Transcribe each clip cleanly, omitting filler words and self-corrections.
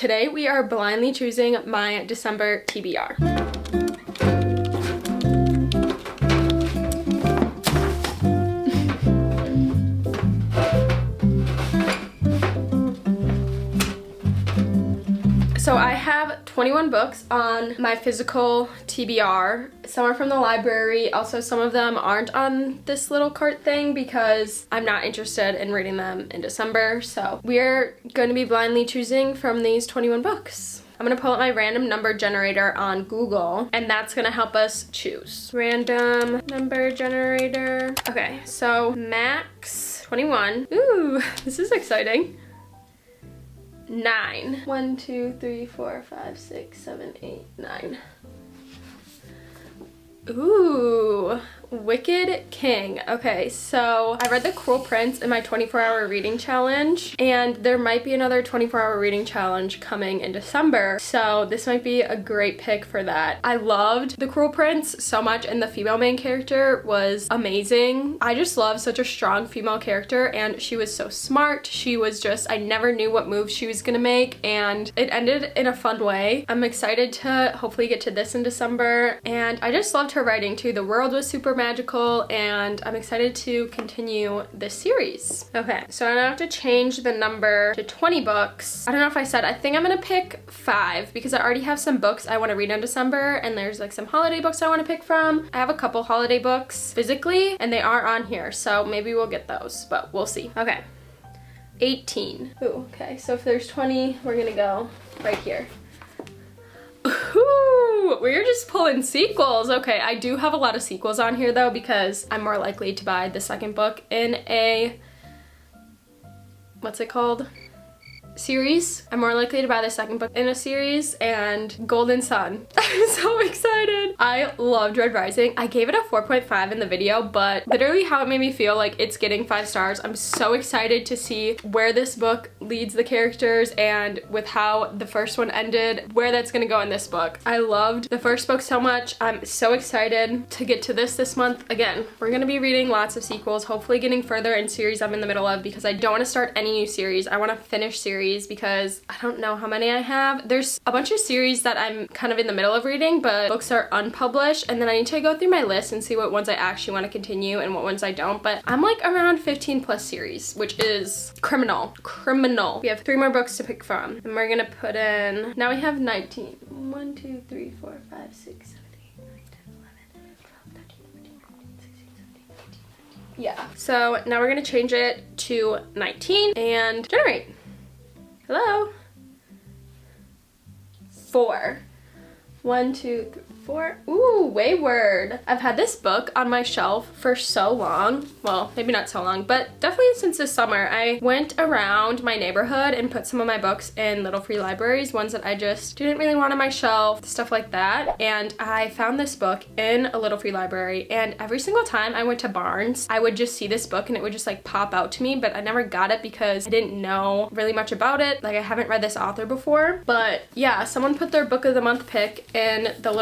Today we are blindly choosing my December TBR. So I have 21 books on my physical TBR. Some are from the library. Also, some of them aren't on this little cart thing because I'm not interested in reading them in December. So we're going to be blindly choosing from these 21 books. I'm going to pull up my random number generator on Google, and that's going to help us choose. Random number generator. Okay, so max 21. Ooh, this is exciting. 9. 1, 2, 3, 4, 5, 6, 7, 8, 9. Ooh, Wicked King. Okay, so I read The Cruel Prince in my 24-hour reading challenge, and there might be another 24-hour reading challenge coming in December, so this might be a great pick for that. I loved The Cruel Prince so much, and the female main character was amazing. I just love such a strong female character, and she was so smart. She was just, I never knew what moves she was gonna make, and it ended in a fun way. I'm excited to hopefully get to this in December, and I just loved her writing too. The world was super magical, and I'm excited to continue this series. Okay, so I now have to change the number to 20 books. I don't know if I said, I think I'm gonna pick 5 because I already have some books I want to read in December, and there's like some holiday books I want to pick from. I have a couple holiday books physically, and they are on here, so maybe we'll get those, but we'll see. Okay, 18. Ooh, okay, so if there's 20, we're gonna go right here. Ooh, we're just pulling sequels. Okay, I do have a lot of sequels on here though because I'm more likely to buy the second book in a, what's it called? Series. I'm more likely to buy the second book in a series, and Golden Sun. I'm so excited. I loved Red Rising. I gave it a 4.5 in the video, but literally how it made me feel, like it's getting 5 stars. I'm so excited to see where this book leads the characters, and with how the first one ended, where that's gonna go in this book. I loved the first book so much. I'm so excited to get to this month. Again, we're gonna be reading lots of sequels, hopefully getting further in series I'm in the middle of, because I don't want to start any new series. I want to finish series because I don't know how many I have. There's a bunch of series that I'm kind of in the middle of reading, but books are unpublished, and then I need to go through my list and see what ones I actually want to continue and what ones I don't. But I'm like around 15 plus series, which is criminal. We have 3 more books to pick from, and we're gonna put in, now we have 19. 1, 2, 3, 4, 5, 6, 7, 8, 9, 10, 11, 12, 13, 14, 15, 16, 17, 18, 19. Yeah, so now we're gonna change it to 19 and generate. Hello? 4. 1, 2, 3, 4. Ooh, Wayward. I've had this book on my shelf for so long. Well, maybe not so long, but definitely since this summer. I went around my neighborhood and put some of my books in little free libraries, ones that I just didn't really want on my shelf, stuff like that. And I found this book in a little free library, and every single time I went to Barnes, I would just see this book and it would just like pop out to me, but I never got it because I didn't know really much about it. Like, I haven't read this author before. But yeah, someone put their book of the month pick in the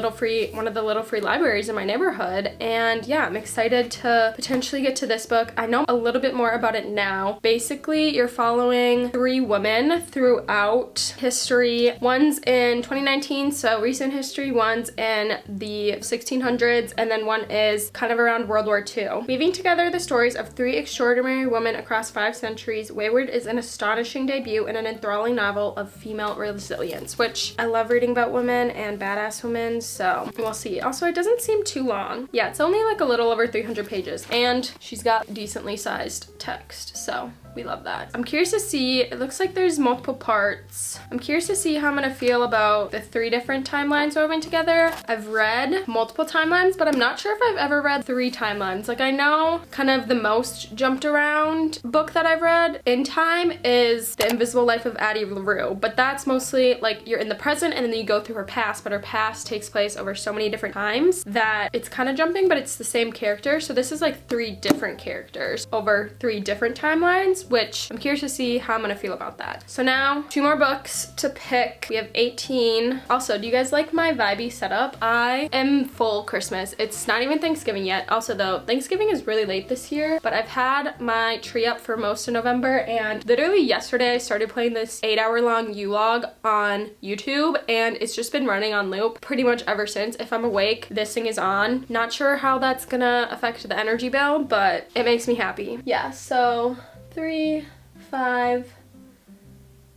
one of the little free libraries in my neighborhood, and yeah, I'm excited to potentially get to this book. I know a little bit more about it now. Basically, you're following 3 women throughout history. One's in 2019, so recent history, one's in the 1600s, and then one is kind of around World War II. Weaving together the stories of 3 extraordinary women across 5 centuries, Wayward is an astonishing debut in an enthralling novel of female resilience, which I love reading about women and badass women, so we'll see. Also, it doesn't seem too long. Yeah, it's only like a little over 300 pages, and she's got decently sized text, so we love that. I'm curious to see, it looks like there's multiple parts. I'm curious to see how I'm gonna feel about the 3 different timelines woven together. I've read multiple timelines, but I'm not sure if I've ever read 3 timelines. Like, I know kind of the most jumped around book that I've read in time is The Invisible Life of Addie LaRue, but that's mostly like you're in the present and then you go through her past, but her past takes place over so many different times that it's kind of jumping, but it's the same character. So this is like 3 different characters over 3 different timelines. decorations, which I'm curious to see how I'm gonna feel about that. So now 2 more books to pick. We have 18. Also, do you guys like my vibey setup? I am full Christmas. It's not even Thanksgiving yet. Also though, Thanksgiving is really late this year, but I've had my tree up for most of November, and literally yesterday I started playing this 8-hour-long U-log on YouTube, and it's just been running on loop pretty much ever since. If I'm awake, this thing is on. Not sure how that's gonna affect the energy bill, but it makes me happy. Yeah, so 3, 5,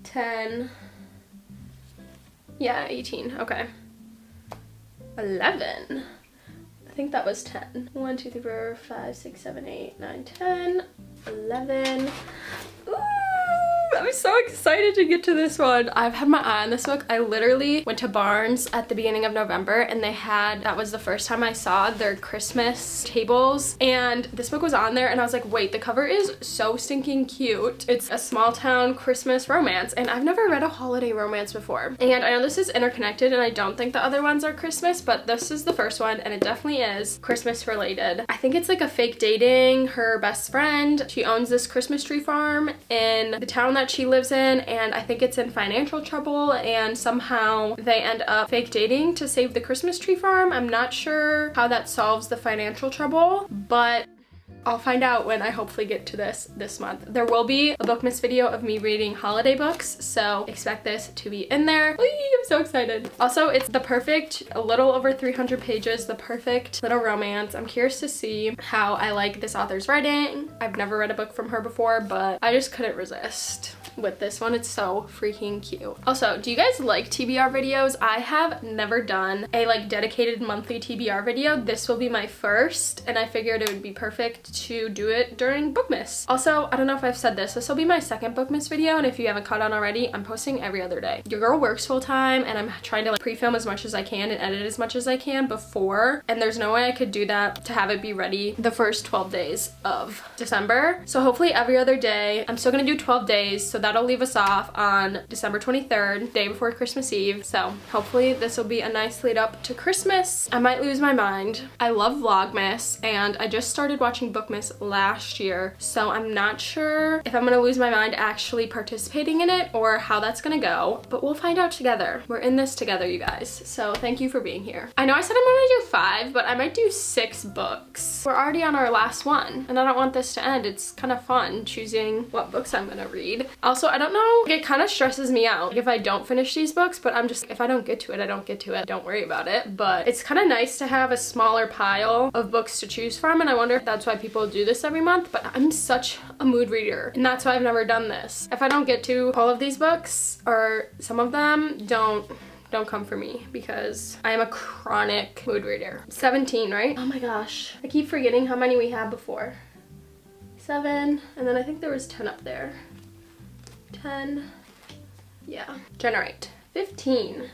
10, yeah, 18, okay. 11. I think that was 10. 1, 2, 3, 4, 5, 6, 7, 8, 9, 10, 11. Ooh, I'm so excited to get to this one. I've had my eye on this book. I literally went to Barnes at the beginning of November, and that was the first time I saw their Christmas tables, and this book was on there, and I was like, wait, the cover is so stinking cute. It's a small town Christmas romance, and I've never read a holiday romance before. And I know this is interconnected, and I don't think the other ones are Christmas, but this is the first one, and it definitely is Christmas related. I think it's like a fake dating her best friend. She owns this Christmas tree farm in the town that she lives in, and I think it's in financial trouble, and somehow they end up fake dating to save the Christmas tree farm. I'm not sure how that solves the financial trouble, but I'll find out when I hopefully get to this month. There will be a Bookmas video of me reading holiday books, so expect this to be in there. Whee, I'm so excited. Also, it's the perfect, a little over 300 pages, the perfect little romance. I'm curious to see how I like this author's writing. I've never read a book from her before, but I just couldn't resist with this one. It's so freaking cute. Also, do you guys like TBR videos? I have never done a like dedicated monthly TBR video. This will be my first, and I figured it would be perfect to do it during Bookmas. Also, I don't know if I've said this will be my second Bookmas video, and if you haven't caught on already, I'm posting every other day. Your girl works full time, and I'm trying to like pre-film as much as I can and edit as much as I can before, and there's no way I could do that to have it be ready the first 12 days of December. So hopefully every other day. I'm still gonna do 12 days, so that'll leave us off on December 23rd, day before Christmas Eve. So hopefully this will be a nice lead up to Christmas. I might lose my mind. I love Vlogmas, and I just started watching Bookmas last year, so I'm not sure if I'm gonna lose my mind actually participating in it or how that's gonna go, but we'll find out together. We're in this together, you guys, so thank you for being here. I know I said I'm gonna do 5, but I might do 6 books. We're already on our last one, and I don't want this to end. It's kind of fun choosing what books I'm gonna read. Also, I don't know, it kind of stresses me out if I don't finish these books, but if I don't get to it, I don't get to it. Don't worry about it, but it's kind of nice to have a smaller pile of books to choose from, and I wonder if that's why people do this every month, but I'm such a mood reader, and that's why I've never done this. If I don't get to all of these books, or some of them, don't come for me, because I am a chronic mood reader. 17, right? Oh my gosh, I keep forgetting how many we had before. 7, and then I think there was 10 up there. 10, yeah. Generate. 15.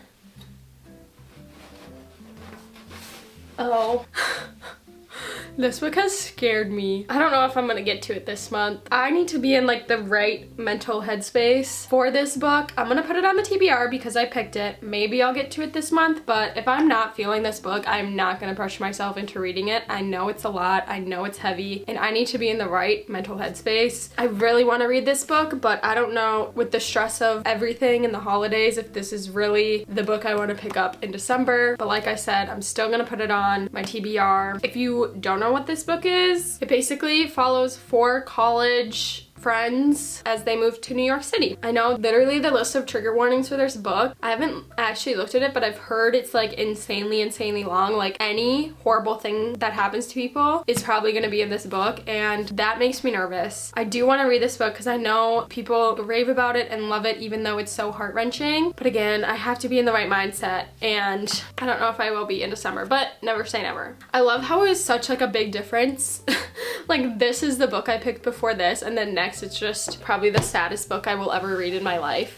Oh. This book has scared me. I don't know if I'm gonna get to it this month. I need to be in like the right mental headspace for this book. I'm gonna put it on the TBR because I picked it. Maybe I'll get to it this month, but if I'm not feeling this book, I'm not gonna pressure myself into reading it. I know it's a lot, I know it's heavy, and I need to be in the right mental headspace. I really wanna read this book, but I don't know, with the stress of everything in the holidays, if this is really the book I wanna pick up in December. But like I said, I'm still gonna put it on my TBR. If you don't know what this book is, it basically follows 4 college friends as they move to New York City. I know literally the list of trigger warnings for this book, I haven't actually looked at it, but I've heard it's like insanely long. Like any horrible thing that happens to people is probably gonna be in this book, and that makes me nervous. I do want to read this book because I know people rave about it and love it, even though it's so heart-wrenching. But again, I have to be in the right mindset, and I don't know if I will be in December, but never say never. I love how it's such like a big difference. Like this is the book I picked before this, and then next it's just probably the saddest book I will ever read in my life.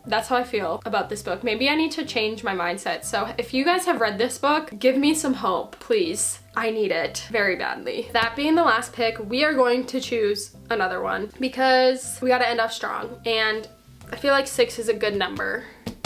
That's how I feel about this book. Maybe I need to change my mindset. So if you guys have read this book, give me some hope, please. I need it very badly. That being the last pick, we are going to choose another one because we gotta end off strong. And I feel like 6 is a good number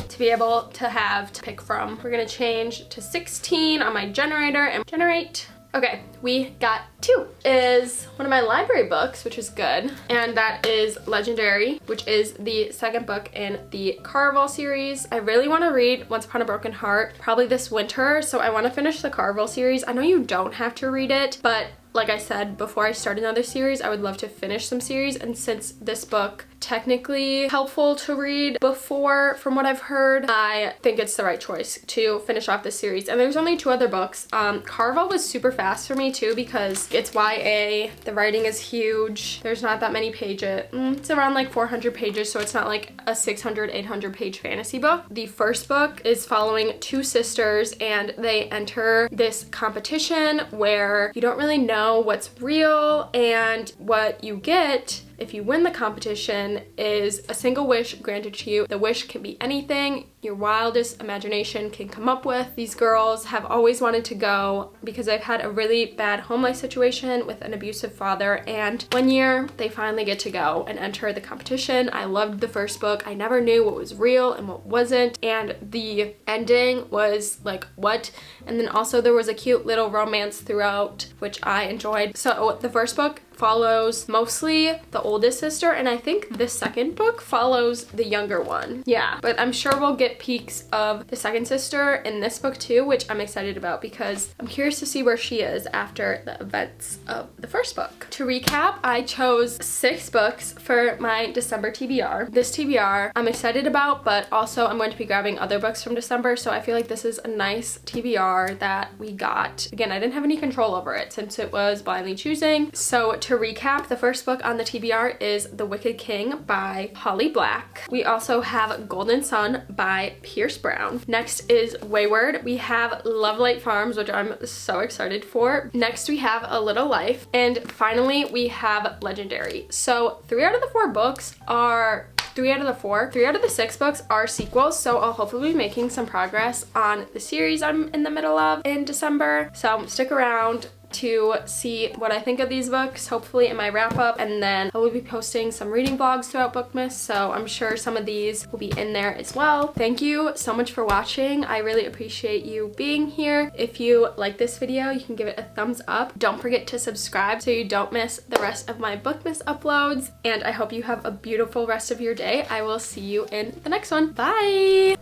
to be able to have to pick from. We're gonna change to 16 on my generator and generate Okay, we got 2. Is one of my library books, which is good, and that is Legendary, which is the second book in the Caraval series. I really want to read Once Upon a Broken Heart probably this winter, so I want to finish the Caraval series. I know you don't have to read it, but like I said, before I start another series, I would love to finish some series, and since this book technically helpful to read before from what I've heard, I think it's the right choice to finish off this series. And there's only 2 other books. Caraval was super fast for me too because it's YA, the writing is huge, there's not that many pages, it's around like 400 pages, so it's not like a 600-800 page fantasy book. The first book is following 2 sisters and they enter this competition where you don't really know what's real, and what you get if you win the competition is a single wish granted to you. The wish can be anything your wildest imagination can come up with. These girls have always wanted to go because I've had a really bad home life situation with an abusive father, and one year they finally get to go and enter the competition. I loved the first book. I never knew what was real and what wasn't, and the ending was like, what? And then also there was a cute little romance throughout, which I enjoyed. So the first book follows mostly the oldest sister, and I think the second book follows the younger one. Yeah, but I'm sure we'll get peeks of the second sister in this book too, which I'm excited about because I'm curious to see where she is after the events of the first book. To recap, I chose 6 books for my December TBR. This TBR I'm excited about, but also I'm going to be grabbing other books from December, so I feel like this is a nice TBR that we got. Again, I didn't have any control over it since it was blindly choosing. So to recap, the first book on the TBR is The Wicked King by Holly Black. We also have Golden Sun by Pierce Brown. Next is Wayward. We have Love Light Farms, which I'm so excited for. Next we have A Little Life, and finally we have Legendary. So 3 out of the 4 books are 3 out of the 6 books are sequels, so I'll hopefully be making some progress on the series I'm in the middle of in December. So stick around to see what I think of these books, hopefully in my wrap up, and then I will be posting some reading vlogs throughout Bookmas, so I'm sure some of these will be in there as well. Thank you so much for watching. I really appreciate you being here. If you like this video, you can give it a thumbs up. Don't forget to subscribe so you don't miss the rest of my Bookmas uploads, and I hope you have a beautiful rest of your day. I will see you in the next one. Bye!